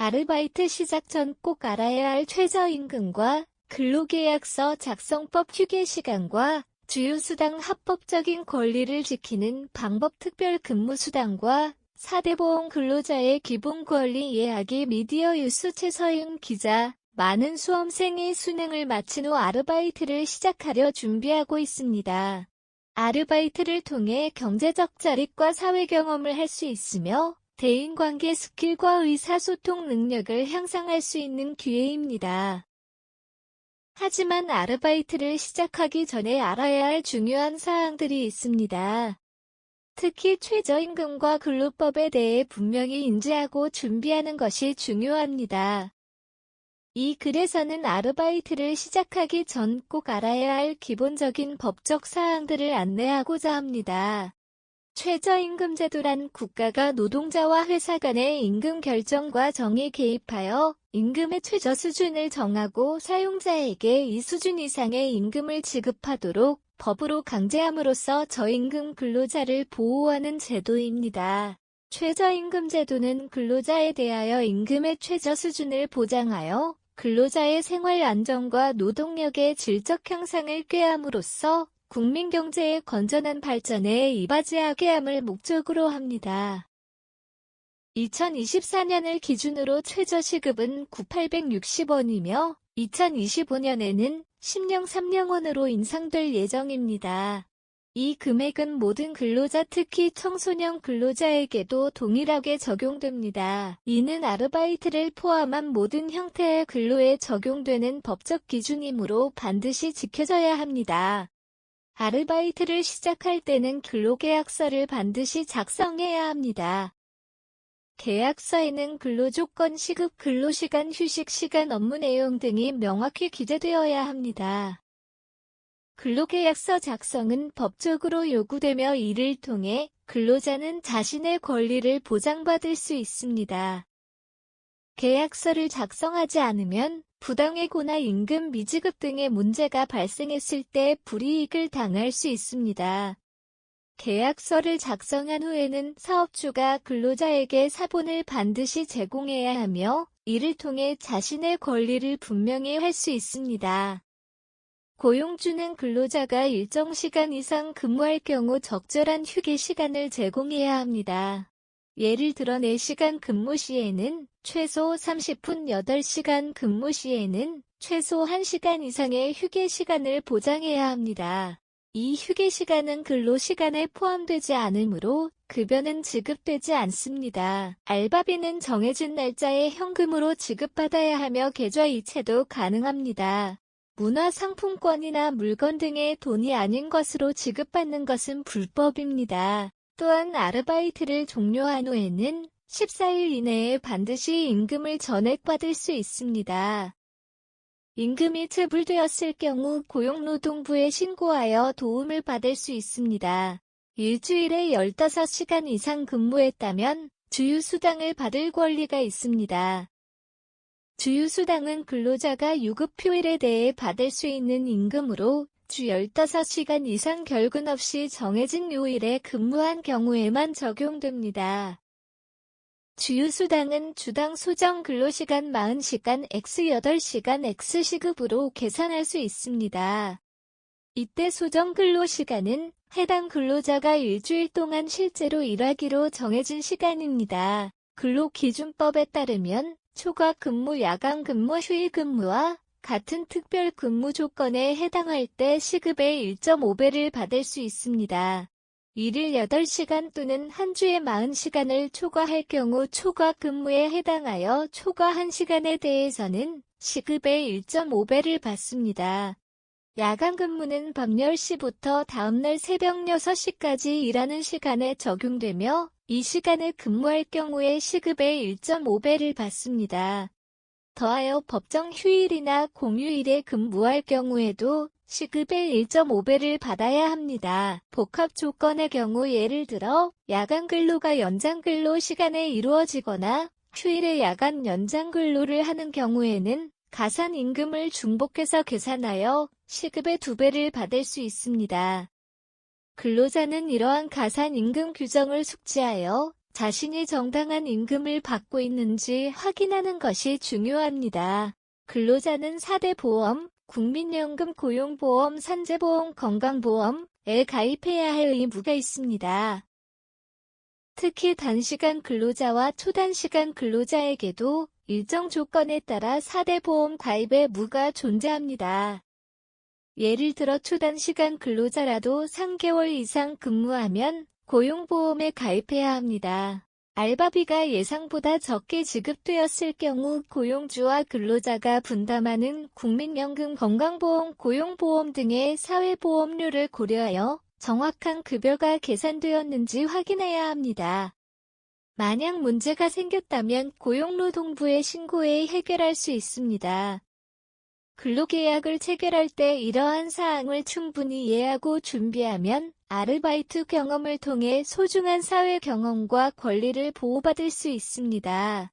아르바이트 시작 전 꼭 알아야 할 최저임금과 근로계약서 작성법, 휴게시간과 주휴수당, 합법적인 권리를 지키는 방법, 특별근무수당과 4대 보험, 근로자의 기본 권리 이야기. 미디어 뉴스 최서윤 기자. 많은 수험생이 수능을 마친 후 아르바이트를 시작하려 준비하고 있습니다. 아르바이트를 통해 경제적 자립과 사회 경험을 할 수 있으며 대인관계 스킬과 의사소통 능력을 향상할 수 있는 기회입니다. 하지만 아르바이트를 시작하기 전에 알아야 할 중요한 사항들이 있습니다. 특히 최저임금과 근로법에 대해 분명히 인지하고 준비하는 것이 중요합니다. 이 글에서는 아르바이트를 시작하기 전 꼭 알아야 할 기본적인 법적 사항들을 안내하고자 합니다. 최저임금제도란 국가가 노동자와 회사 간의 임금 결정과 정의 개입하여 임금의 최저 수준을 정하고 사용자에게 이 수준 이상의 임금을 지급하도록 법으로 강제함으로써 저임금 근로자를 보호하는 제도입니다. 최저임금제도는 근로자에 대하여 임금의 최저 수준을 보장하여 근로자의 생활 안정과 노동력의 질적 향상을 꾀함으로써 국민 경제의 건전한 발전에 이바지하게 함을 목적으로 합니다. 2024년을 기준으로 최저시급은 9,860원이며 2025년에는 10,300원으로 인상될 예정입니다. 이 금액은 모든 근로자, 특히 청소년 근로자에게도 동일하게 적용됩니다. 이는 아르바이트를 포함한 모든 형태의 근로에 적용되는 법적 기준이므로 반드시 지켜져야 합니다. 아르바이트를 시작할 때는 근로계약서를 반드시 작성해야 합니다. 계약서에는 근로조건, 시급, 근로시간, 휴식시간, 업무 내용 등이 명확히 기재되어야 합니다. 근로계약서 작성은 법적으로 요구되며 이를 통해 근로자는 자신의 권리를 보장받을 수 있습니다. 계약서를 작성하지 않으면 부당해고나 임금 미지급 등의 문제가 발생했을 때 불이익을 당할 수 있습니다. 계약서를 작성한 후에는 사업주가 근로자에게 사본을 반드시 제공해야 하며 이를 통해 자신의 권리를 분명히 할 수 있습니다. 고용주는 근로자가 일정 시간 이상 근무할 경우 적절한 휴게 시간을 제공해야 합니다. 예를 들어 4시간 근무 시에는 최소 30분, 8시간 근무 시에는 최소 1시간 이상의 휴게 시간을 보장해야 합니다. 이 휴게 시간은 근로 시간에 포함되지 않으므로 급여는 지급되지 않습니다. 알바비는 정해진 날짜에 현금으로 지급받아야 하며 계좌 이체도 가능합니다. 문화상품권이나 물건 등의 돈이 아닌 것으로 지급받는 것은 불법입니다. 또한 아르바이트를 종료한 후에는 14일 이내에 반드시 임금을 전액받을 수 있습니다. 임금이 체불되었을 경우 고용노동부에 신고하여 도움을 받을 수 있습니다. 일주일에 15시간 이상 근무했다면 주휴수당을 받을 권리가 있습니다. 주휴수당은 근로자가 유급휴일에 대해 받을 수 있는 임금으로 주 15시간 이상 결근 없이 정해진 요일에 근무한 경우에만 적용됩니다. 주휴수당은 주당 소정 근로시간 40시간 x 8시간 x 시급으로 계산할 수 있습니다. 이때 소정 근로시간은 해당 근로자가 일주일 동안 실제로 일하기로 정해진 시간입니다. 근로기준법에 따르면 초과 근무, 야간 근무, 휴일 근무와 같은 특별 근무 조건에 해당할 때 시급의 1.5배를 받을 수 있습니다. 일일 8시간 또는 한 주에 40시간을 초과할 경우 초과 근무에 해당하여 초과 1시간에 대해서는 시급의 1.5배를 받습니다. 야간 근무는 밤 10시부터 다음날 새벽 6시까지 일하는 시간에 적용되며 이 시간에 근무할 경우에 시급의 1.5배를 받습니다. 더하여 법정 휴일이나 공휴일에 근무할 경우에도 시급의 1.5배를 받아야 합니다. 복합 조건의 경우 예를 들어 야간 근로가 연장 근로 시간에 이루어지거나 휴일에 야간 연장 근로를 하는 경우에는 가산 임금을 중복해서 계산하여 시급의 2배를 받을 수 있습니다. 근로자는 이러한 가산 임금 규정을 숙지하여 자신이 정당한 임금을 받고 있는지 확인하는 것이 중요합니다. 근로자는 4대 보험, 국민연금, 고용보험, 산재보험, 건강보험에 가입해야 할 의무가 있습니다. 특히 단시간 근로자와 초단시간 근로자에게도 일정 조건에 따라 4대 보험 가입의 무가 존재합니다. 예를 들어 초단시간 근로자라도 3개월 이상 근무하면 고용보험에 가입해야 합니다. 알바비가 예상보다 적게 지급되었을 경우 고용주와 근로자가 분담하는 국민연금, 건강보험, 고용보험 등의 사회보험료를 고려하여 정확한 급여가 계산되었는지 확인해야 합니다. 만약 문제가 생겼다면 고용노동부에 신고해 해결할 수 있습니다. 근로계약을 체결할 때 이러한 사항을 충분히 이해하고 준비하면 아르바이트 경험을 통해 소중한 사회 경험과 권리를 보호받을 수 있습니다.